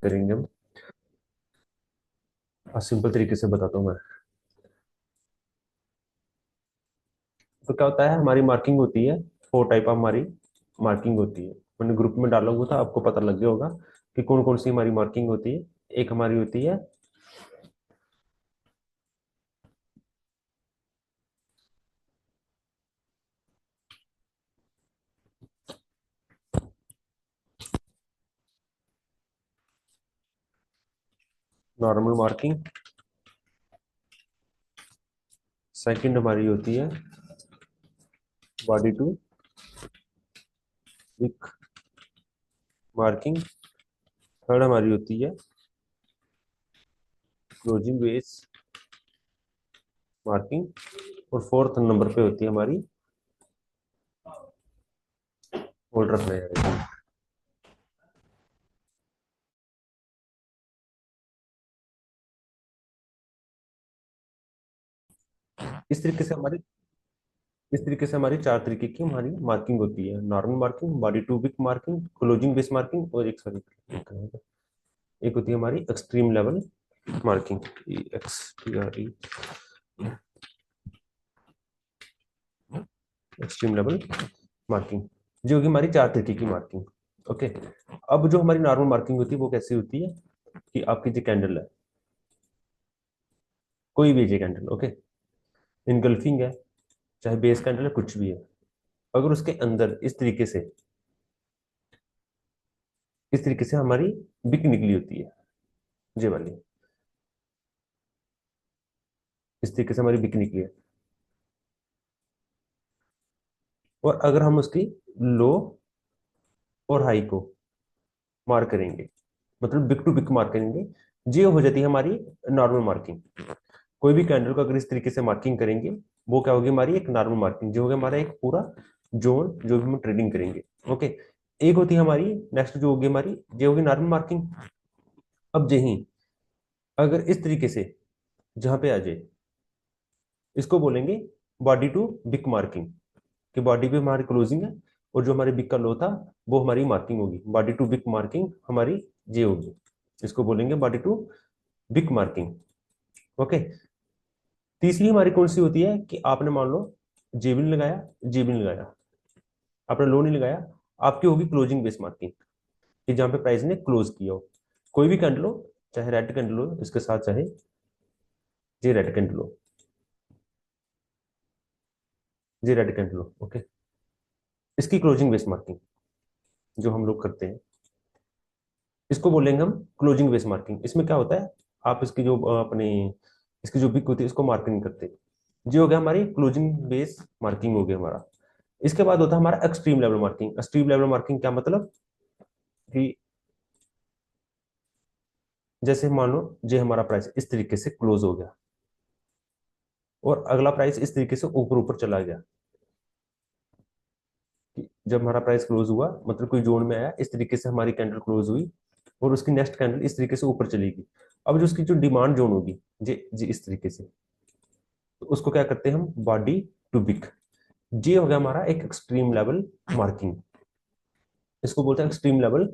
करेंगे हम। सिंपल तरीके से बताता हूँ मैं। तो क्या होता है, हमारी मार्किंग होती है। फोर टाइप ऑफ हमारी मार्किंग होती है। मैंने ग्रुप में डाला हुआ था, आपको पता लग गया होगा कि कौन कौन सी हमारी मार्किंग होती है। एक हमारी होती है नॉर्मल मार्किंग। सेकंड हमारी होती है body to wick marking. Third हमारी होती है क्लोजिंग बेस मार्किंग। और फोर्थ नंबर पे होती है हमारी, होल्ड रखना है। इस तरीके से हमारी इस तरीके से हमारी चार तरीके की हमारी मार्किंग होती है। Normal marking, body to wick marking, closing base marking, और एक सॉरी एक होती है हमारी extreme level marking. Extreme level marking, जो होगी हमारी चार तरीके की मार्किंग। ओके। अब जो हमारी नॉर्मल मार्किंग होती है वो कैसी होती है कि आपकी जो कैंडल है, कोई भी जो कैंडल, ओके, इनगल्फिंग है, चाहे बेस कैंडल है, कुछ भी है, अगर उसके अंदर इस तरीके से हमारी बिक निकली होती है, ये वाली, इस तरीके से हमारी बिक निकली है, और अगर हम उसकी लो और हाई को मार्क करेंगे, मतलब बिक टू बिक मार्क करेंगे, ये हो जाती है हमारी नॉर्मल मार्किंग। कोई भी कैंडल को अगर इस तरीके से मार्किंग करेंगे, वो क्या होगी हमारी एक नॉर्मल मार्किंग, जो होगा हमारा एक पूरा जोन जो भी हम ट्रेडिंग करेंगे। ओके। एक होती है हमारी नेक्स्ट जो होगी हमारी, ये होगी नॉर्मल मार्किंग। अब यही अगर इस तरीके से जहां पे आ जाए, इसको बोलेंगे बॉडी टू बिक मार्किंग, कि बॉडी पे हमारी क्लोजिंग है और जो हमारे बिक का लो था वो हमारी मार्किंग होगी। बॉडी टू बिक मार्किंग हमारी ये होगी, इसको बोलेंगे बॉडी टू बिक मार्किंग। ओके। तीसरी हमारी कौन सी होती है कि आपने मान लो जेबिन लगाया, जेबिन लगाया, आपने लो नहीं लगाया, आपकी होगी क्लोजिंग बेस मार्किंग, कि जहां पे प्राइस ने क्लोज किया हो। कोई भी कैंडल हो, चाहे रेड कैंडल हो इसके साथ, चाहे ये रेड कैंडल हो, ये रेड कैंडल हो, ओके, इसकी क्लोजिंग बेस मार्किंग जो हम लोग करते हैं, इसको बोलेंगे हम क्लोजिंग बेस मार्किंग। इसमें क्या होता है, आप इसकी जो अपने इसकी जो बिक होती है इसको मार्क नहीं करते। जी हो गया हमारी क्लोजिंग बेस मार्किंग, हो गया हमारा। इसके बाद होता है हमारा extreme level marking. Extreme level marking क्या मतलब कि जैसे मान लो ये हमारा प्राइस इस तरीके से क्लोज हो गया और अगला प्राइस इस तरीके से ऊपर ऊपर चला गया, कि जब हमारा प्राइस क्लोज हुआ मतलब कोई जोन में आया, इस तरीके से हमारी कैंडल क्लोज हुई और उसकी नेक्स्ट कैंडल इस तरीके से ऊपर चलेगी। अब जो उसकी जो डिमांड जोन होगी, जी जी इस तरीके से, तो उसको क्या करते हैं हम, बॉडी टू बिक। ये हो गया हमारा एक एक्सट्रीम लेवल मार्किंग, इसको बोलते हैं एक्सट्रीम लेवल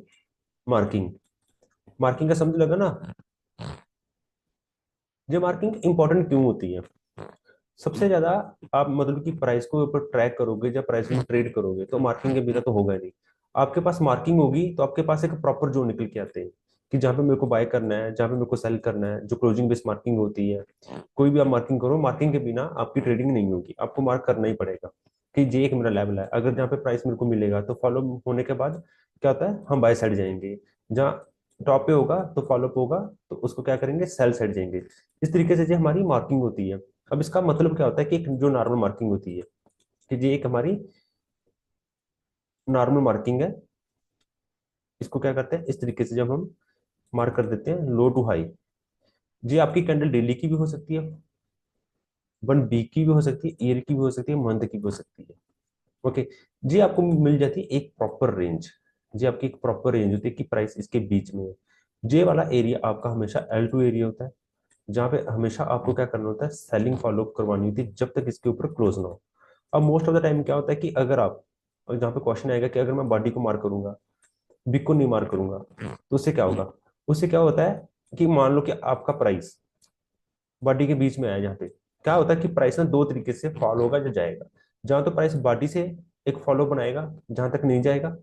मार्किंग। मार्किंग का समझ लगा ना। ये मार्किंग इंपॉर्टेंट क्यों होती है, सबसे ज्यादा आप मतलब कि प्राइस को ऊपर ट्रैक करोगे, जब प्राइस में ट्रेड करोगे तो मार्किंग के बिना तो होगा नहीं। आपके पास मार्किंग होगी तो आपके पास एक प्रॉपर जोन निकल के आते हैं, कि जहां पे मेरे को बाय करना है, जहां पे मेरे को सेल करना है, जो क्लोजिंग बेस मार्किंग होती है। कोई भी आप मार्किंग करो, मार्किंग के बिना आपकी ट्रेडिंग नहीं होगी, आपको मार्क करना ही पड़ेगा कि ये एक मेरा लेवल है। अगर जहाँ पे प्राइस मेरे को मिलेगा तो फॉलो होने के बाद क्या होता है, हम बाय साइड जाएंगे। जहाँ टॉप पे होगा तो फॉलोअप होगा, तो उसको क्या करेंगे, सेल साइड जाएंगे। इस तरीके से जो हमारी मार्किंग होती है। अब इसका मतलब क्या होता है कि एक जो नॉर्मल मार्किंग होती है, कि ये एक हमारी नॉर्मल मार्किंग है, इसको क्या करते हैं इस तरीके से जब हम मार्क कर देते हैं लो टू हाई। जी आपकी कैंडल डेली की भी हो सकती है, 1 वीक की भी हो सकती है, ईयर की भी हो सकती है, मंथ की भी हो सकती है। ओके। जी आपको मिल जाती है एक प्रॉपर रेंज, जी आपकी एक प्रॉपर रेंज होती है कि प्राइस इसके बीच में है। जे वाला एरिया आपका हमेशा L2 एरिया होता है, जहाँ पे हमेशा आपको क्या करना होता है, सेलिंग फॉलो करवानी होती है जब तक इसके ऊपर क्लोज ना हो। अब मोस्ट ऑफ द टाइम क्या होता है कि अगर आप, और जहाँ पे क्वेश्चन आएगा कि अगर मैं बॉडी को मार करूंगा, बिग को नहीं मार करूंगा, तो उससे क्या होगा, उससे क्या होता है कि मान लो कि आपका प्राइस बॉडी के बीच में आया, जहाँ पे क्या होता है कि प्राइस ना दो तरीके से फॉलो होगा जो जाएगा। जहां तो प्राइस बॉडी से एक फॉलो बनाएगा, जहां तक नहीं जाएगा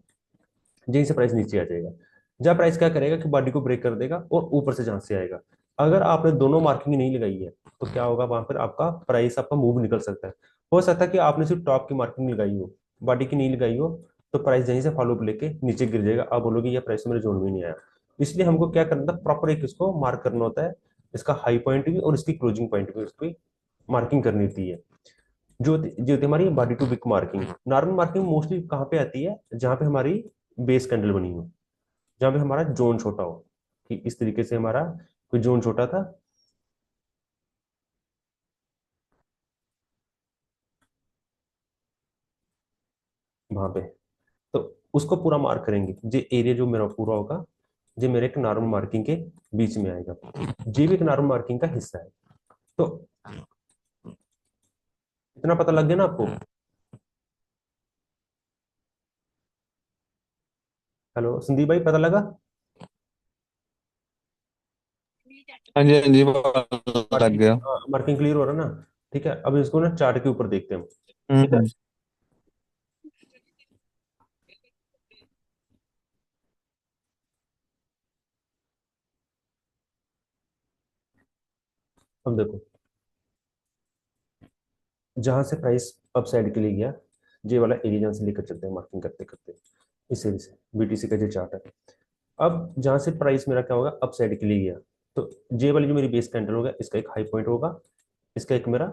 यहीं से प्राइस नीचे आ जाएगा। जहाँ प्राइस क्या करेगा कि बॉडी को ब्रेक कर देगा और ऊपर से जहां से आएगा। अगर आपने दोनों मार्किंग नहीं लगाई है तो क्या होगा, वहां पर आपका प्राइस आपका मूव निकल सकता है। हो सकता है कि आपने सिर्फ टॉप की मार्किंग लगाई हो, बॉडी की नहीं लगाई हो, तो प्राइस यहीं से फॉलो अप लेके नीचे गिर जाएगा। आप बोलोगे ये प्राइस मेरे जोन में नहीं आया। इसलिए हमको क्या करना था, प्रॉपर एक इसको मार्क करना होता है, इसका हाई पॉइंट भी और इसकी क्लोजिंग पॉइंट भी, उसकी मार्किंग करनी होती है। जो होती है हमारी body to wick marking. Normal marking mostly कहाँ पे आती है, जहाँ पे हमारी बेस कैंडल बनी हो, जहाँ पे हमारा जोन छोटा हो, कि इस तरीके से हमारा कोई जोन छोटा था, वहां पे, तो उसको पूरा मार्क करेंगे। ये एरिया जो मेरा पूरा होगा, ये मेरे एक नॉर्मल मार्किंग के बीच में आएगा। ये भी एक नॉर्मल मार्किंग का हिस्सा है। तो इतना पता लग गया ना आपको। हेलो संदीप भाई, पता लगा? हाँ जी, हाँ जी, वो लग मार्किंग, गया। मार्किंग क्लियर हो रहा है ना? ठीक है, अब इसको ना चार्ट के ऊपर देखते हैं हम। ठीक है, हम्म। अब देखो, जहां से प्राइस अप साइड के लिए गया, ये वाला एरिया जहां से लेकर चलते हैं मार्किंग करते करते, इस एरिया से बीटीसी का जो चार्ट है। अब जहां से प्राइस मेरा क्या होगा, अप साइड के लिए गया, तो जे वाली जो मेरी बेस कैंडल होगा, इसका एक हाई पॉइंट होगा, इसका एक मेरा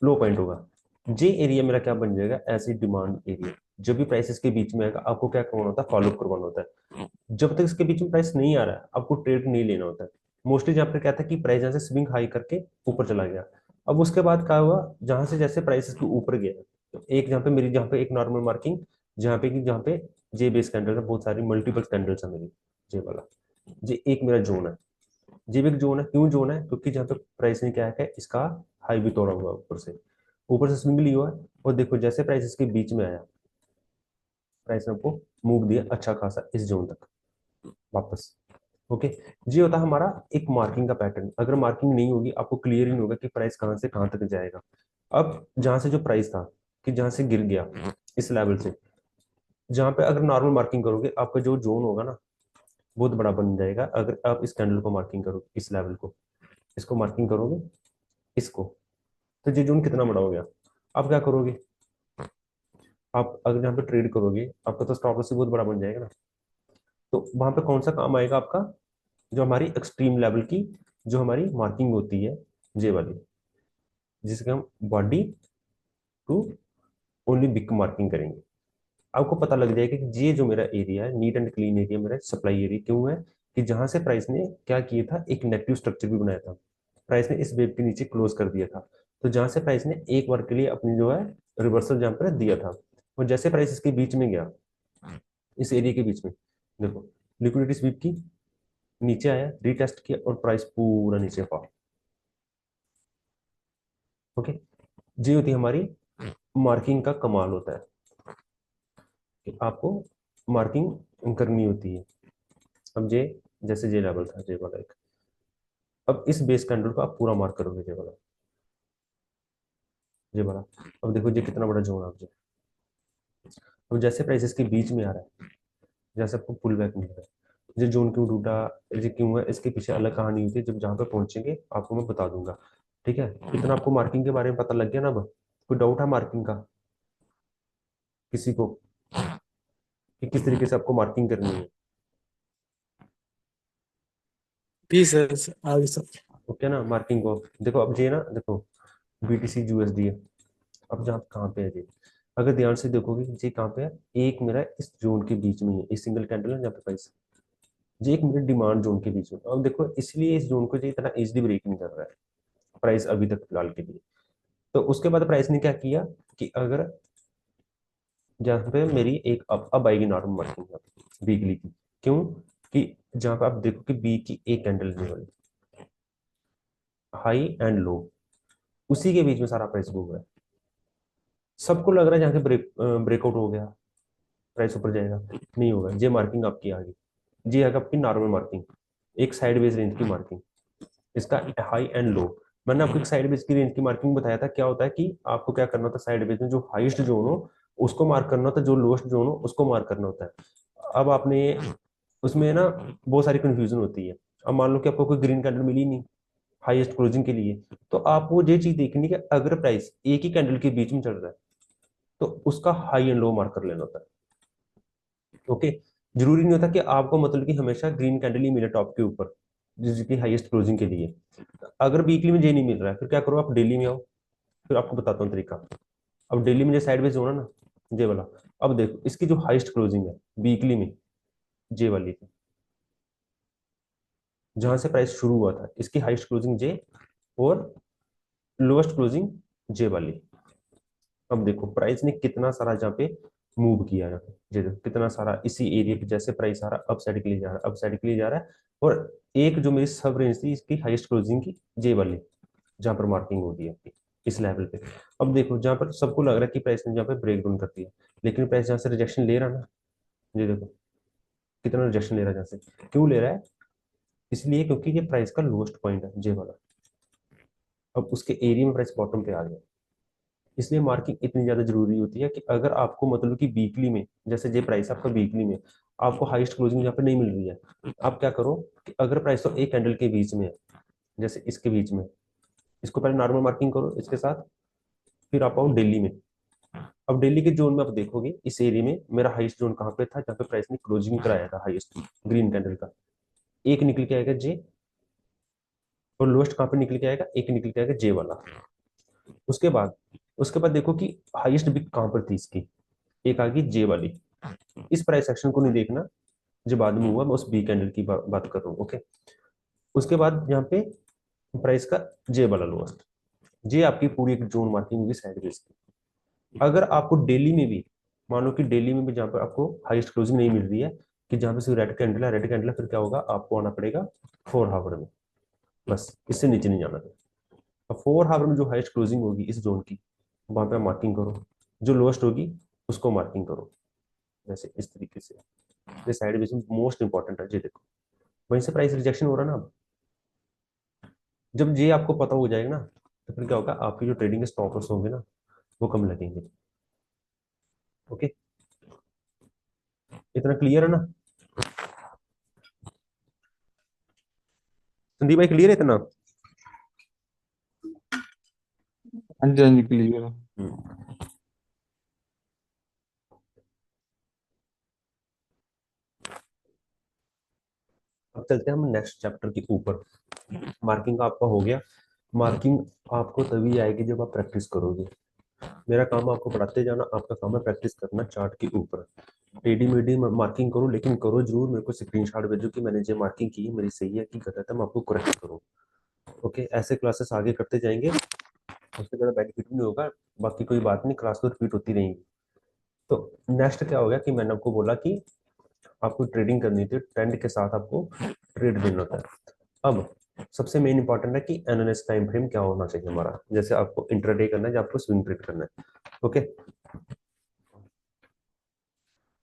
लो पॉइंट होगा। जे एरिया मेरा क्या बन जाएगा, ऐसी डिमांड एरिया। जब भी प्राइसेस के बीच में आएगा, आपको क्या करना होता है, फॉलो अप करवाना होता है। जब तक इसके बीच में प्राइस नहीं आ रहा है, आपको ट्रेड नहीं लेना होता है। मोस्टली जहाँ पे क्या था कि प्राइस जहाँ से स्विंग हाई करके ऊपर चला गया, अब उसके बाद क्या हुआ, जहां से जैसे प्राइस के ऊपर गया, तो एक जहाँ पे मेरी, जहाँ पे एक नॉर्मल मार्किंग, जहाँ पे जे बेस कैंडल है, बहुत सारी मल्टीपल कैंडल्स है मेरी, जे वाला, जे एक मेरा जोन है। जे भी एक जोन है, क्यों जोन है, क्योंकि जहाँ पे प्राइस ने क्या है, इसका हाई भी तोड़ा हुआ है, ऊपर से स्विंग लिया हुआ है। और देखो जैसे प्राइस इसके बीच में आया, प्राइस ने आपको मूव दिया अच्छा खासा इस जोन तक वापस। ओके, ये होता है हमारा एक मार्किंग का पैटर्न। अगर मार्किंग नहीं होगी, आपको क्लियर ही नहीं होगा कि प्राइस कहाँ से कहाँ तक जाएगा। अब जहां से जो प्राइस था, कि जहां से गिर गया इस लेवल से, जहां पे अगर नॉर्मल मार्किंग करोगे, आपका जो जोन होगा ना, बहुत बड़ा बन जाएगा। अगर आप इस कैंडल को मार्किंग करोगे, इस लेवल को, इसको मार्किंग करोगे, इसको, तो ये जोन कितना बड़ा हो गया। आप क्या करोगे, आप अगर यहाँ पे ट्रेड करोगे, आपका तो स्टॉप लॉस भी बहुत बड़ा बन जाएगा ना। तो वहां पे कौन सा काम आएगा आपका, जो हमारी एक्सट्रीम लेवल की जो हमारी मार्किंग होती है, जे वाली, जिसके हम body to only big marking करेंगे। आपको पता लग जाएगा कि ये जो मेरा एरिया है, नीट एंड क्लीन एरिया, मेरा सप्लाई एरिया क्यों है, कि जहां से प्राइस ने क्या किया था, एक नेगेटिव स्ट्रक्चर भी बनाया था। प्राइस ने इस वेव के नीचे क्लोज कर दिया था। तो जहां से प्राइस ने एक बार के लिए अपनी जो है रिवर्सल जहां पर दिया था, और जैसे प्राइस इसके बीच में गया, इस एरिया के बीच में, देखो लिक्विडिटी स्वीप की, नीचे आया, रीटेस्ट किया, और प्राइस पूरा नीचे फॉल। ओके, ये होती है हमारी मार्किंग का कमाल होता है, कि आपको मार्किंग करनी होती है। अब जे, जैसे जे लेवल था, जे वाला एक, अब इस बेस कैंडल को आप पूरा मार्क करोगे, जे वाला, जे वाला। अब देखो ये कितना बड़ा जोन है। अब अब जैसे प्राइस इसके बीच में आ रहा है, जैसे आपको पुल बैक मिल रहा है, ये जोन क्यों टूटा, ये क्यों है, इसके पीछे अलग कहानी होती है। जब जहां पे पहुंचेंगे आपको मैं बता दूंगा। ठीक है, इतना आपको मार्किंग के बारे में पता लग गया ना। अब कोई डाउट है मार्किंग का किसी को, कि किस तरीके से आपको मार्किंग करनी है? जी सर, आगे सर। ओके ना, मार्किंग को देखो। अब ये ना देखो, बीटीसी यूएसडी है। अब जहाँ कहाँ पे है ये, अगर ध्यान से देखोगे ये कहाँ पे है, एक मेरा इस जोन के बीच में है, इस सिंगल कैंडल है जहाँ पे प्राइस, ये एक मेरे डिमांड जोन के बीच में। अब देखो इसलिए इस जोन को ये इतना इजिली ब्रेक नहीं कर रहा है प्राइस अभी तक फिलहाल के लिए। तो उसके बाद प्राइस ने क्या किया, कि अगर जहाँ पे मेरी एक अब आएगी नॉर्मल मार्किंग वीकली की, क्यों, कि जहाँ पे आप देखो कि बी की एक कैंडल लगने वाली, हाई एंड लो, उसी के बीच में सारा प्राइस घूम रहा है। सबको लग रहा है जहाँ के ब्रेकआउट हो गया, प्राइस ऊपर जाएगा, नहीं होगा। ये मार्किंग आपकी आ गई, जी है आपकी नॉर्मल मार्किंग। एक साइडवेज रेंज की मार्किंग, इसका हाई एंड लो। मैंने आपको एक साइडवेज की रेंज की मार्किंग बताया था, क्या होता है कि आपको क्या करना होता है, साइडवेज में जो हाईएस्ट जोन हो उसको मार्क करना होता है, जो लोएस्ट जोन हो उसको मार्क करना होता है। अब आपने उसमें ना बहुत सारी कंफ्यूजन होती है। अब मान लो कि आपको कोई ग्रीन कैंडल मिली नहीं हाईएस्ट क्लोजिंग के लिए, तो आपको ये चीज देखनी है कि अगर प्राइस एक ही कैंडल के बीच में चल रहा है तो उसका हाई एंड लो मार्क कर लेना होता है। ओके, जरूरी नहीं होता कि आपको मतलब कि हमेशा ग्रीन कैंडल ही मिले टॉप के ऊपर जिसकी हाईएस्ट क्लोजिंग के लिए। अगर वीकली में ये नहीं मिल रहा है फिर क्या करो, आप डेली में आओ, फिर आपको बताता हूँ तरीका। अब डेली में जो साइडवेज होना ना, जे वाला, अब देखो इसकी जो हाईएस्ट क्लोजिंग है वीकली में, जे वाली थी, जहां से प्राइस शुरू हुआ था इसकी हाईएस्ट क्लोजिंग जे, और लोएस्ट क्लोजिंग जे वाली। अब देखो प्राइस ने कितना सारा जहाँ पे मूव किया है, ये देखो कितना सारा इसी एरिया पे जैसे प्राइस आ रहा है अप साइड के लिए जा रहा है, अप साइड के लिए जा रहा है। और एक जो मेरी सब रेंज थी इसकी हाईएस्ट क्लोजिंग की, जे वाली, जहां पर मार्किंग होती है आपकी इस लेवल पे। अब देखो जहां पर सबको लग रहा है कि प्राइस ने जहाँ पे ब्रेक डाउन कर दिया, लेकिन प्राइस जहां से रिजेक्शन ले रहा है ना, ये देखो कितना रिजेक्शन ले रहा है जहां से। क्यों ले रहा है? इसलिए क्योंकि ये प्राइस का लोएस्ट पॉइंट है जे वाला। अब उसके एरिया में प्राइस बॉटम पे आ गया। इसलिए मार्किंग इतनी ज्यादा जरूरी होती है कि अगर आपको मतलब कि वीकली में, जैसे ये प्राइस आपका वीकली में आपको हाईएस्ट क्लोजिंग यहाँ पे नहीं मिल रही है, आप क्या करो कि अगर प्राइस तो एक कैंडल के बीच में है, जैसे इसके बीच में, इसको पहले नॉर्मल मार्किंग करो इसके साथ, फिर आप आओ डेली में। अब डेली के जोन में आप देखोगे इस एरिया में मेरा हाईएस्ट जोन कहाँ पे था, जहाँ पे प्राइस ने क्लोजिंग कराया था हाईएस्ट ग्रीन कैंडल का, एक निकल के आएगा जे, और लोएस्ट कहाँ पे निकल के आएगा, एक निकल के आएगा जे वाला। उसके बाद उसके बाद देखो कि हाईएस्ट बिक कहाँ पर थी इसकी, एक आ गई जे वाली। इस प्राइस एक्शन को नहीं देखना जो बाद में हुआ, मैं उस बी कैंडल की बात कर रहा हूँ। ओके, उसके बाद यहाँ पे प्राइस का जे वाला लोएस्ट, जे आपकी पूरी एक जोन मार्किंग होगी साइडवेज की। अगर आपको डेली में भी, मान लो कि डेली में भी जहाँ पर आपको हाईएस्ट क्लोजिंग नहीं मिल रही है, कि जहाँ पे सिर्फ रेड कैंडल है, रेड कैंडल है, फिर क्या होगा, आपको आना पड़ेगा 4 हावर में, बस इससे नीचे नहीं जाना। अब 4 हावर में जो हाईएस्ट क्लोजिंग होगी इस जोन की, वहां पे मार्किंग करो, जो लोएस्ट होगी उसको मार्किंग करो, जैसे इस तरीके से। ये साइड में मोस्ट इंपॉर्टेंट है, ये देखो वहीं से प्राइस रिजेक्शन हो रहा है ना। अब जब ये आपको पता हो जाएगा ना, तो फिर क्या होगा, आपकी जो ट्रेडिंग के स्टॉप लॉस होंगे ना वो कम लगेंगे। ओके, इतना क्लियर है ना? संदीप भाई क्लियर है इतना? हाँ जी, हाँ जी, क्लियर। हम्म। अब चलते हैं हम नेक्स्ट चैप्टर के ऊपर। मार्किंग आपका हो गया। मार्किंग आपको तभी आएगी जब आप प्रैक्टिस करोगे। मेरा काम आपको पढ़ाते जाना, आपका काम है प्रैक्टिस करना चार्ट के ऊपर। टेढ़ी मेढ़ी मार्किंग करो, लेकिन करो जरूर, मेरे को स्क्रीनशॉट भेजो कि मैंने जो मार्किंग की मेरी सही है कि गलत है, मैं आपको करेक्ट करूँ। ओके, ऐसे क्लासेस आगे करते जाएंगे, उससे ज़्यादा बेनिफिट भी नहीं होगा। बाकी कोई बात नहीं, क्लास तो रिपीट होती रहेंगी। तो नेक्स्ट क्या हो गया कि मैंने आपको बोला कि आपको ट्रेडिंग करनी थी, ट्रेंड के साथ आपको ट्रेड देना होता है। अब सबसे मेन इंपॉर्टेंट है कि एनालिस्ट टाइम फ्रेम क्या होना चाहिए हमारा, जैसे आपको इंट्राडे करना है या आपको स्विंग ट्रेड करना है। ओके,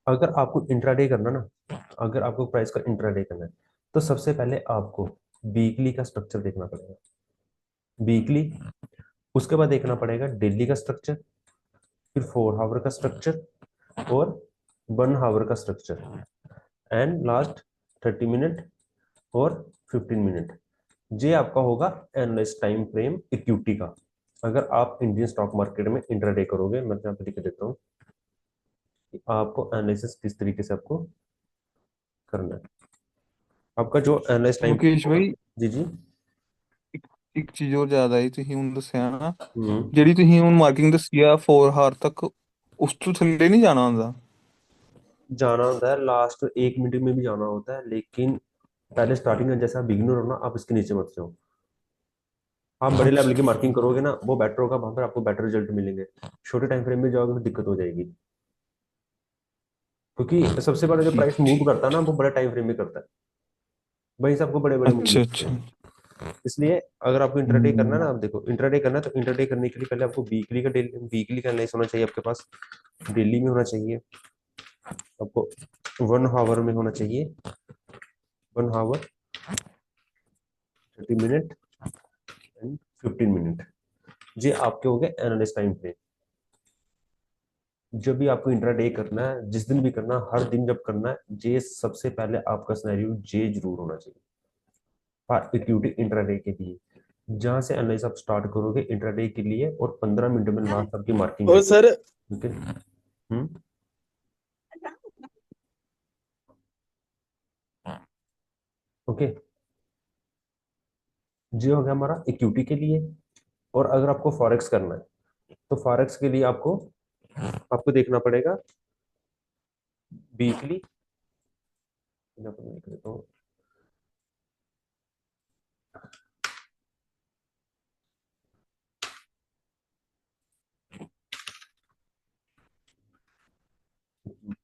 अगर आपको इंट्राडे करना ना, अगर आपको प्राइस का इंट्राडे करना है, तो सबसे पहले आपको वीकली का स्ट्रक्चर देखना पड़ेगा, वीकली। उसके बाद देखना पड़ेगा डेली का स्ट्रक्चर, फिर 4 हावर का स्ट्रक्चर, और 1 हावर का स्ट्रक्चर, एंड लास्ट 30 मिनट और 15 मिनट। ये आपका होगा एनालिस्ट टाइम फ्रेम इक्विटी का। अगर आप इंडियन स्टॉक मार्केट में इंट्राडे करोगे, मैं यहाँ पे लिख देता हूँ कि आपको एनालिसिस किस तरीके से आपको करना है। आपका जो एनालिस्ट टाइम मुकेश होगा। भाई, जी जी। ਇੱਕ ਇੱਕ ਚੀਜ਼ ਹੋਰ ਜ਼ਿਆਦਾ ਹੈ, ਤੁਸੀਂ ਹੁਣ ਦੱਸਿਆ ਨਾ, हम्म। ਜਿਹੜੀ ਤੁਸੀਂ ਹੁਣ ਮਾਰਕਿੰਗ ਦੱਸੀ ਆ 4 ਹਾਰ ਤੱਕ, ਉਸ ਤੋਂ ਥੱਲੇ ਨਹੀਂ जाना ਹੁੰਦਾ। जाना होता है लास्ट 1 मिनट में भी जाना होता है, लेकिन पहले स्टार्टिंग में जैसा बिगिनर हो ना, आप इसके नीचे मत जाओ। आप बड़े लेवल की अच्छा। मार्किंग करोगे ना वो बेटर होगा, वहां पर आपको बेटर रिजल्ट मिलेंगे। छोटे टाइम फ्रेम में जाओगे तो दिक्कत हो जाएगी, क्योंकि सबसे बड़ा जो ठीक प्राइस मूव ठीक। करता है ना वो बड़े टाइम फ्रेम में करता है, वहीं से आपको बड़े बड़े मूव अच्छा मिलते अच्छा। हैं। इसलिए अगर आपको इंटरडे करना है हम्म। ना, आप देखो इंटरडे करना है तो इंटरडे करने के लिए पहले आपको वीकली का डेली वीकली का एनालिसिस होना चाहिए आपके पास, डेली में होना चाहिए आपको, 1 हावर में होना चाहिए, 1 हावर, 30 मिनट एंड 15 मिनट। ये आपके हो गए एनालिस्ट टाइम फ्रेम। जब भी आपको इंट्राडे करना है, जिस दिन भी करना है, हर दिन जब करना है, जे सबसे पहले आपका सिनेरियो जे जरूर होना चाहिए फॉर इक्विटी इंट्राडे के लिए। जहां से एनालिसिस आप स्टार्ट करोगे इंट्राडे के लिए, और 15 मिनट में लास्ट आपकी मार्किंग और रहेगी। सर ठीक है। हम्म। ओके। ये हो गया हमारा इक्विटी के लिए। और अगर आपको फॉरेक्स करना है, तो फॉरेक्स के लिए आपको आपको देखना पड़ेगा वीकली। यहाँ पर मैं लिख देता हूँ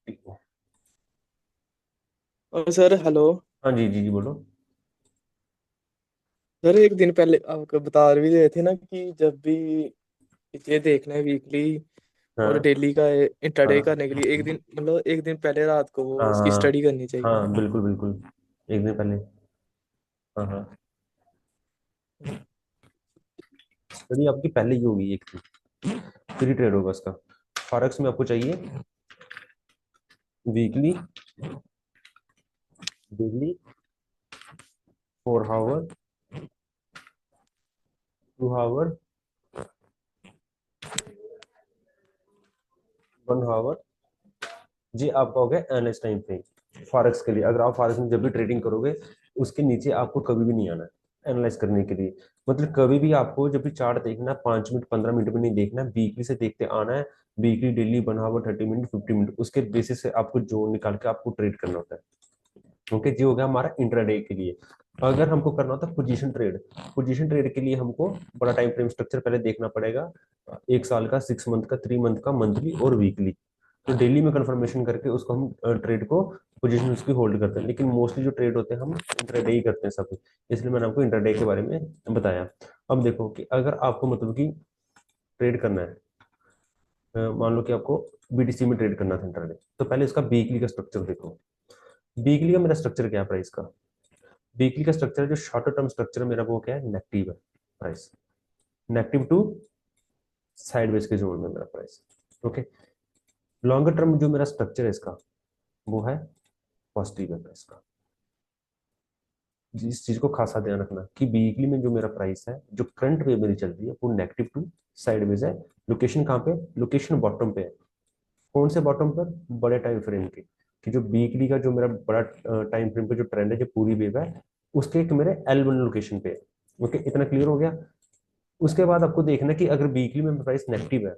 equity। और सर हेलो। हाँ जी जी जी बोलो। सर एक दिन पहले आपको बता भी रहे थे ना कि जब भी ये देखना है वीकली और हाँ डेली का इंट्राडे हाँ करने के लिए एक दिन मतलब एक दिन पहले रात को वो हाँ उसकी हाँ स्टडी करनी चाहिए। हाँ, बिल्कुल बिल्कुल। एक दिन पहले। हाँ हाँ। स्टडी आपकी पहले ही होगी एक दिन, फ्री ट्रेड होगा उसका। फॉरेक्स में आपको चाहिए weekly, daily, 4 hour, 2 hour, 1 hour. जी आपका हो गया एनालिस्ट टाइम फ्रेम फॉरेक्स के लिए। अगर आप फॉरेक्स में जब भी ट्रेडिंग करोगे, उसके नीचे आपको कभी भी नहीं आना है एनालाइज करने के लिए। मतलब कभी भी आपको जब भी चार्ट देखना है, 5 मिनट 15 मिनट में नहीं देखना है, वीकली से देखते आना है। Weekly, daily, 1 hour, 30 minute, 50 minute, उसके बेसिस से आपको जोन निकाल के आपको ट्रेड करना होता है। ओके, जी हो गया हमारा इंट्राडे के लिए। अगर हमको करना होता है पोजीशन ट्रेड, पोजीशन ट्रेड के लिए हमको बड़ा टाइम फ्रेम स्ट्रक्चर पहले देखना पड़ेगा। 1 साल का, 6 मंथ का, 3 मंथ का, मंथली और वीकली। तो डेली में कंफर्मेशन करके उसको हम ट्रेड को पोजीशन उसकी होल्ड करते हैं, लेकिन मोस्टली जो ट्रेड होते हैं हम इंट्राडे ही करते हैं सब। इसलिए मैंने आपको इंट्राडे के बारे में बताया। अब देखो कि अगर आपको मतलब कि ट्रेड करना है, मान लो कि आपको बीटीसी में ट्रेड करना था इंट्राडे, तो पहले इसका वीकली का स्ट्रक्चर देखो। वीकली का मेरा स्ट्रक्चर क्या है प्राइस का? वीकली का स्ट्रक्चर जो शॉर्टर टर्म स्ट्रक्चर है मेरा, वो क्या है? नेगेटिव है प्राइस। नेगेटिव टू साइडवेज के जोन में मेरा प्राइस। ओके। लॉन्गर टर्म जो मेरा स्ट्रक्चर है इसका, वो है पॉजिटिव है प्राइस का। इस चीज को खासा ध्यान रखना कि वीकली में जो मेरा प्राइस है, जो करंट वे मेरी चल रही है, वो नेगेटिव टू साइडवेज है। लोकेशन कहाँ पे? लोकेशन बॉटम पे है। कौन से बॉटम पर? बड़े टाइम फ्रेम के। कि जो वीकली का जो मेरा बड़ा टाइम फ्रेम पे जो ट्रेंड है, जो पूरी वेव है, उसके एक मेरे L1 लोकेशन पे है। ओके, इतना क्लियर हो गया। उसके बाद आपको देखना कि अगर वीकली में प्राइस नेगेटिव है,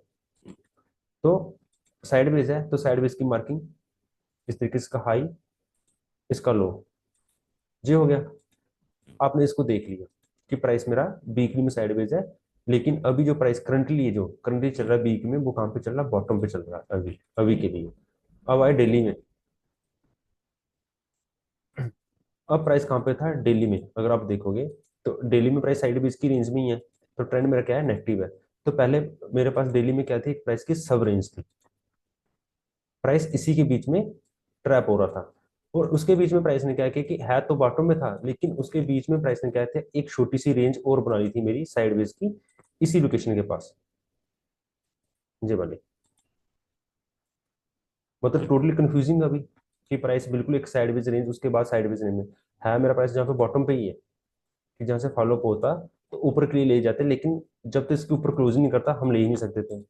तो साइडवेज है, तो साइडवेज की मार्किंग इस तरीके से, इसका हाई, इसका लो। ये हो गया। आपने इसको देख लिया कि प्राइस मेरा वीकली में साइडवेज है, लेकिन अभी जो प्राइस करंटली है, जो करंटली चल रहा है वीक में, वो कहाँ पे चल रहा है? बॉटम पे चल रहा है अभी, अभी के लिए। अब आए डेली में। अब प्राइस कहाँ पे था डेली में? अगर आप देखोगे तो डेली में प्राइस साइडवेज की रेंज में ही है, तो ट्रेंड मेरा क्या है? नेगेटिव है। तो पहले मेरे पास डेली में क्या थी? प्राइस की सब रेंज थी। प्राइस इसी के बीच में ट्रैप हो रहा था। और उसके बीच में प्राइस ने क्या किया कि है तो बॉटम में था, लेकिन उसके बीच में प्राइस ने क्या किया? एक छोटी सी रेंज और बना ली थी मेरी साइडवेज की, इसी लोकेशन के पास, ये वाली। मतलब टोटली कंफ्यूजिंग अभी, कि प्राइस बिल्कुल एक साइडवेज रेंज, उसके बाद साइडवेज रेंज में है मेरा प्राइस, जहाँ पे बॉटम पे ही है, कि जहाँ से फॉलो अप होता तो ऊपर के लिए ले जाते, लेकिन जब तक इसके ऊपर क्लोज नहीं करता हम ले ही नहीं सकते थे।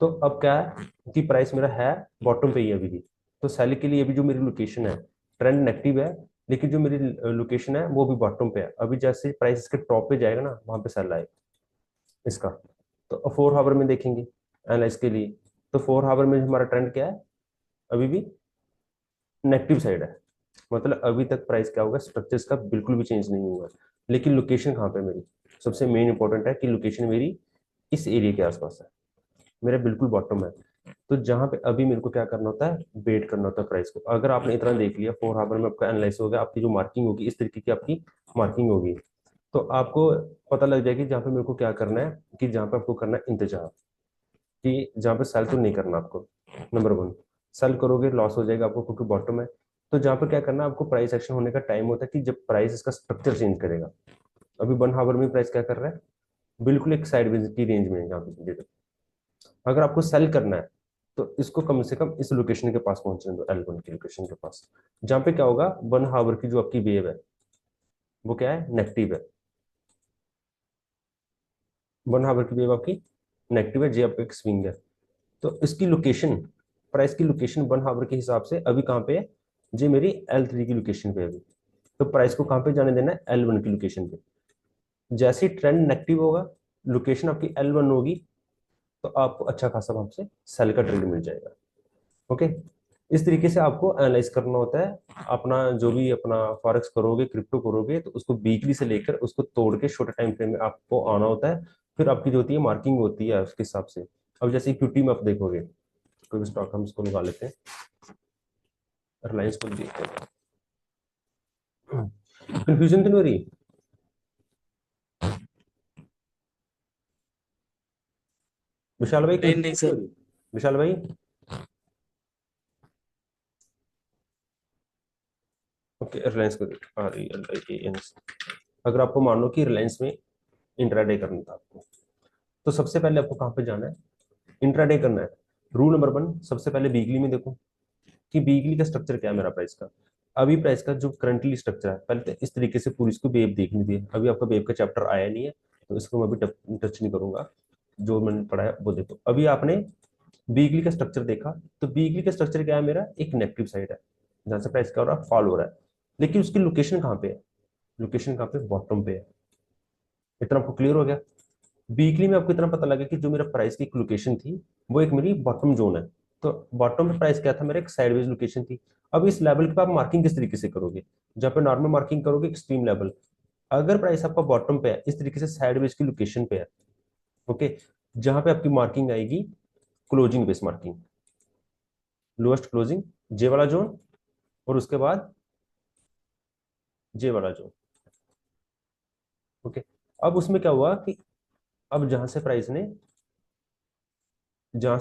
तो अब क्या है कि प्राइस मेरा है बॉटम पे ही अभी भी। तो सेल के लिए अभी जो मेरी लोकेशन है, ट्रेंड नेगेटिव है, लेकिन जो मेरी लोकेशन है वो भी बॉटम पे है। अभी जैसे प्राइस इसके टॉप पे जाएगा ना, वहां पे सेल आएगा इसका। तो 4 आवर में देखेंगे एनालाइज के लिए, तो 4 आवर में हमारा ट्रेंड क्या है? अभी भी नेगेटिव साइड है। मतलब अभी तक प्राइस क्या होगा? स्ट्रक्चर इसका बिल्कुल भी चेंज नहीं हुआ। लेकिन लोकेशन कहाँ पे मेरी? सबसे मेन इंपॉर्टेंट है कि लोकेशन मेरी इस एरिया के आसपास है, मेरा बिल्कुल बॉटम है। तो जहां पे अभी मेरे को क्या करना होता है? वेट करना होता है प्राइस को। अगर आपने इतना देख लिया, 4 आवर में आपका एनालाइसिस हो गया, आपकी जो मार्किंग होगी इस तरीके की आपकी मार्किंग होगी, तो आपको पता लग जाएगी जहाँ पे मेरे को क्या करना है, कि जहाँ पे आपको करना है इंतजार, कि जहाँ पे सेल तो नहीं करना आपको। नंबर 1, सेल करोगे लॉस हो जाएगा आपको, क्योंकि बॉटम है। तो जहाँ पर क्या करना है आपको, प्राइस एक्शन होने का टाइम होता है कि जब प्राइस इसका स्ट्रक्चर चेंज करेगा। अभी 1 आवर में प्राइस क्या कर रहा है, बिल्कुल एक साइडवेज की रेंज में है यहाँ पे। अगर आपको सेल करना है तो इसको कम से कम इस लोकेशन के पास पहुंचने दो, L1 की लोकेशन के पास, जहां पे क्या होगा, 1 आवर की जो आपकी वेव है वो क्या है, नेगेटिव है। 1 आवर की वेव आपकी नेगेटिव है, जे आपका एक स्विंग है। तो इसकी लोकेशन, प्राइस की लोकेशन 1 आवर के हिसाब से अभी कहाँ पे है, जे मेरी L3 की लोकेशन पे है अभी। तो प्राइस को कहाँ पे जाने देना है, L1 की लोकेशन पे। जैसे ही ट्रेंड नेगेटिव होगा, लोकेशन आपकी L1 होगी, तो आपको अच्छा खासा वहां से सेल का ट्रेड मिल जाएगा। ओके, इस तरीके से आपको एनालाइज करना होता है अपना, जो भी अपना फॉरेक्स करोगे, क्रिप्टो करोगे, तो उसको वीकली से लेकर उसको तोड़ के छोटे टाइम फ्रेम में आपको आना होता है। फिर आपकी जो होती है मार्किंग होती है उसके हिसाब से। अब जैसे इक्विटी में आप देखोगे, कोई भी स्टॉक हम इसको लगा लेते हैं, रिलायंस को देखते हैं। कंफ्यूजन तो नहीं हो रही? विशाल भाई नहीं नहीं कंफ्यूजन नहीं हो सर। रही? विशाल भाई, ओके, रिलायंस को देख, RELIANS। अगर आपको मान लो कि रिलायंस में इंट्राडे करना था आपको, तो सबसे पहले आपको कहाँ पे जाना है, इंट्राडे करना है। रूल नंबर 1, सबसे पहले वीकली में देखो कि वीकली का स्ट्रक्चर क्या है मेरा प्राइस का। अभी प्राइस का जो करंटली स्ट्रक्चर है, पहले तो इस तरीके से पूरी इसको वेव देखनी थी। अभी आपका वेव का चैप्टर आया नहीं है, तो इसको मैं अभी टच नहीं करूंगा। जो मैंने पढ़ा है वो देखो। अभी आपने वीकली का स्ट्रक्चर देखा, तो वीकली का स्ट्रक्चर क्या है मेरा, एक नेगेटिव साइड है, जहां से प्राइस क्या हो रहा है, फॉल हो रहा है। लेकिन उसकी लोकेशन कहाँ पे है, लोकेशन कहाँ पे, बॉटम पे है। इतना आपको क्लियर हो गया? वीकली में आपको इतना पता लगा कि जो मेरा प्राइस की एक लोकेशन थी वो एक मेरी बॉटम जोन है। तो बॉटम पे प्राइस क्या था, मेरा एक साइडवेज लोकेशन थी। अब इस लेवल पे आप मार्किंग किस तरीके से करोगे, जहाँ पे नॉर्मल मार्किंग करोगे एक्सट्रीम लेवल। अगर प्राइस आपका बॉटम पे है, इस तरीके से साइडवेज की लोकेशन पे है, ओके, जहां पे आपकी मार्किंग आएगी closing base marking, lowest closing, जे वाला जोन, और उसके बाद जे वाला जोन। ओके, अब उसमें क्या हुआ कि अब जहां से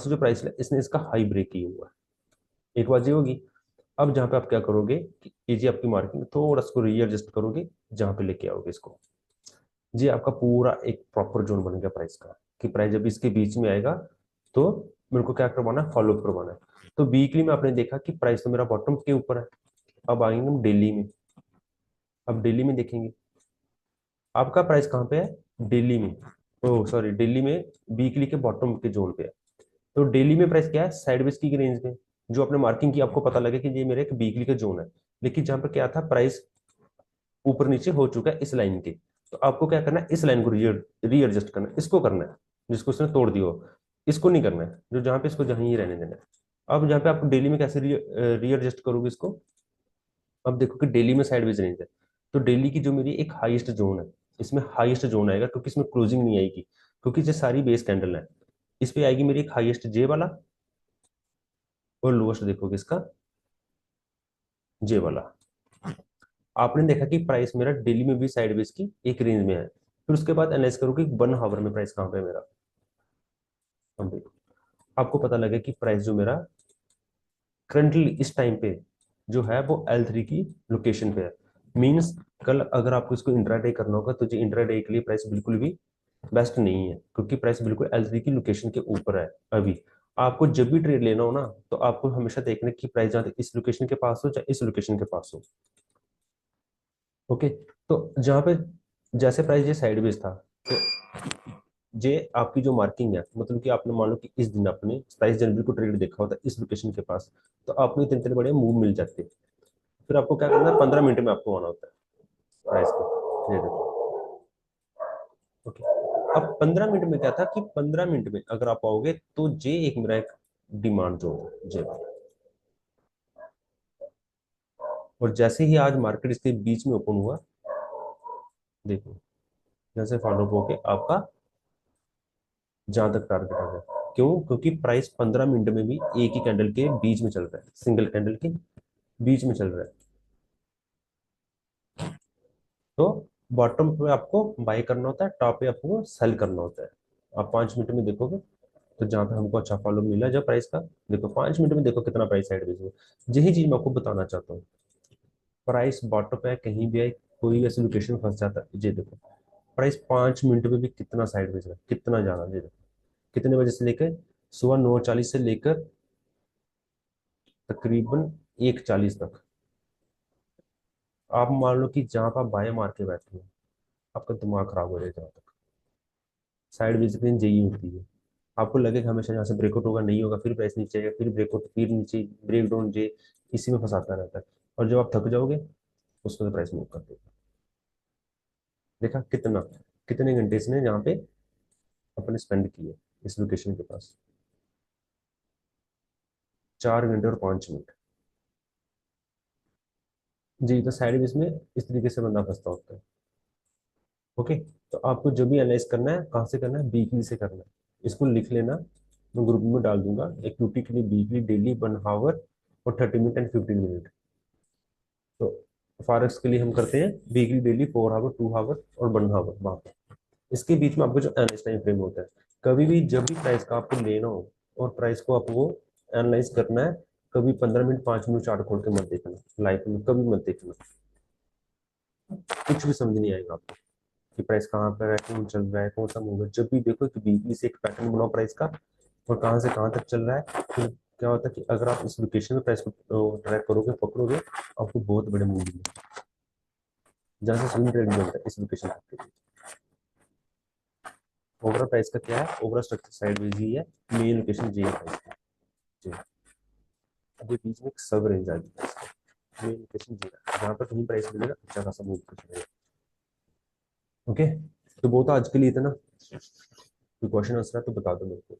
जो प्राइस है इसने इसका हाई ब्रेक किया हुआ है, एक बात ये होगी। अब जहां पे आप क्या करोगे कि ये जी आपकी मार्किंग, थोड़ा इसको रीएडजस्ट करोगे, जहां पे लेके आओगे इसको, जी आपका पूरा एक प्रॉपर जोन बन गया प्राइस का, कि प्राइस जब इसके बीच में आएगा तो मेरे को क्या करवाना है, फॉलो करवाना है। तो वीकली में आपने देखा कि प्राइस तो मेरा बॉटम के ऊपर है। अब आएंगे हम डेली में। अब डेली में देखेंगे आपका प्राइस कहाँ पे है, डेली में, ओ सॉरी, डेली में वीकली के बॉटम के जोन पे है। तो डेली में प्राइस क्या है, साइडवेज की रेंज में, जो आपने मार्किंग की, आपको पता लगे कि ये मेरे एक वीकली का जोन है। लेकिन जहां पर क्या था, प्राइस ऊपर नीचे हो चुका है इस लाइन के, तो आपको क्या करना है, इस लाइन को रीएडजस्ट करना है, इसको करना है, जिसको उसने तोड़ दिया हो। इसको नहीं करना है, जो जहां पे, इसको जहां ही रहने देना है। अब जहां पे आप डेली में कैसे रीएडजस्ट करोगे इसको, अब देखो कि डेली में साइडवेज रेंज है, तो डेली की जो मेरी एक हाईएस्ट जोन है, इसमें हाईएस्ट जोन आएगा, क्योंकि इसमें क्लोजिंग नहीं आएगी, क्योंकि ये सारी बेस कैंडल है। इस पे आएगी मेरी एक हाईएस्ट जे वाला, और लोएस्ट देखोगे इसका जे वाला। आपने देखा कि प्राइस मेरा डेली में भी साइडवेज की एक रेंज में है। फिर उसके बाद एनालाइज करो कि 1 आवर में प्राइस कहाँ पे है मेरा। हम देखो, आपको पता लगे कि प्राइस जो मेरा करंटली इस टाइम पे जो है वो L3 की लोकेशन पे है। मींस कल अगर आपको इसको इंट्राडे करना होगा, तो जो इंट्राडे के लिए प्राइस बिल्कुल भी बेस्ट नहीं है, क्योंकि प्राइस बिल्कुल L3 की लोकेशन के ऊपर है अभी। आपको जब भी ट्रेड लेना हो ना, तो आपको हमेशा देखना कि प्राइस जहाँ तक इस लोकेशन के पास हो, चाहे इस लोकेशन के पास हो। ओके, तो जहाँ पे जैसे प्राइस ये साइडवेज था, तो ये आपकी जो मार्किंग है, मतलब कि आपने मान लो कि इस दिन आपने 27 जनवरी को ट्रेड देखा होता है इस लोकेशन के पास, तो आपको इतने इतने बड़े मूव मिल जाते। फिर आपको क्या करना है, 15 मिनट में आपको आना होता है प्राइस को, ये देखो। ओके, अब 15 मिनट में क्या था कि 15 मिनट में अगर आप आओगे तो जे एक मेरा एक डिमांड जोन है, जे वाला। और जैसे ही आज मार्केट इसके बीच में ओपन हुआ, देखो जैसे फॉलो होके आपका जहां तक टारगेट आ गया। क्यों? क्योंकि प्राइस 15 मिनट में भी एक ही कैंडल के बीच में चल रहा है, सिंगल कैंडल के बीच में चल रहा है। तो बॉटम पे आपको बाय करना होता है, टॉप पे आपको सेल करना होता है। आप 5 मिनट में देखोगे, तो जहां पे हमको अच्छा फॉलो मिला जब प्राइस का, देखो 5 मिनट में देखो कितना प्राइस साइड में। यही चीज मैं आपको बताना चाहता हूँ। प्राइस बॉटम पे कहीं भी आए, कोई भी ऐसी लोकेशन में फंस जाता है, ये देखो प्राइस 5 मिनट में भी कितना साइड में चला, कितना जाना, ये देखो कितने बजे से लेकर सुबह 9:40 से लेकर तकरीबन 1:40 तक। आप मान लो कि जहां पर आप बाएं मार के बैठे हो, आपका दिमाग खराब हो जाएगा। जहां तक साइड विजिटिंग यही होती है, आपको लगेगा हमेशा यहाँ से ब्रेकआउट होगा, नहीं होगा, फिर प्राइस नीचे आएगा, फिर ब्रेकआउट, फिर नीचे, ब्रेक डाउन, जे इसी में फंसाता रहता है। और जब आप थक जाओगे उसको तो प्राइस मूव कर देगा। देखा कितना, कितने घंटे इसने यहाँ पे अपने स्पेंड किए इस लोकेशन के पास, 4 घंटे और 5 मिनट। जी, तो साइड में इस तरीके से बंदा फंसता होता है। ओके, तो आपको जो भी एनालाइज करना है, कहाँ से करना है, वीकली से करना है। इसको लिख लेना, मैं ग्रुप में डाल दूंगा, एक्टिविटी के लिए वीकली डेली 1 आवर और 30 मिनट एंड 15 मिनट। तो फॉरेक्स के लिए हम करते हैं वीकली डेली 4 आवर, 2 आवर और 1 आवर वहां पे। इसके बीच में आपको जो एनालाइज टाइम फ्रेम होता है, कभी भी जब भी प्राइस का आपको लेना हो और प्राइस को आपको एनालाइज करना है, कभी 15 मिनट 5 मिनट चार्ट खोल के मत देखना, लाइफ में कभी मत देखना, कुछ भी समझ नहीं आएगा आपको कि प्राइस कहाँ पर है, कौन चल रहा है, कौन सा मूव है। जब भी देखो कि वीकली से एक पैटर्न बनाओ प्राइस का, और कहाँ से कहाँ तक चल रहा है। फिर क्या होता है कि अगर आप इस लोकेशन में प्राइस को ट्रैक करोगे, पकड़ोगे, आपको बहुत बड़े मूव मिलेंगे। जहाँ से स्विंग ट्रेड बनता है इस लोकेशन तक। ओवरऑल प्राइस का क्या है, ओवरऑल स्ट्रक्चर साइडवेज ही है, मेन लोकेशन जी है प्राइस की। जी, अभी बीच में एक सब रेंज आ गई है, मेन लोकेशन जी है, जहाँ पर कहीं प्राइस मिलेगा अच्छा खासा मूव कर चलेगा। ओके, तो वो तो आज के लिए इतना। कोई क्वेश्चन आंसर है तो बता दो मेरे को।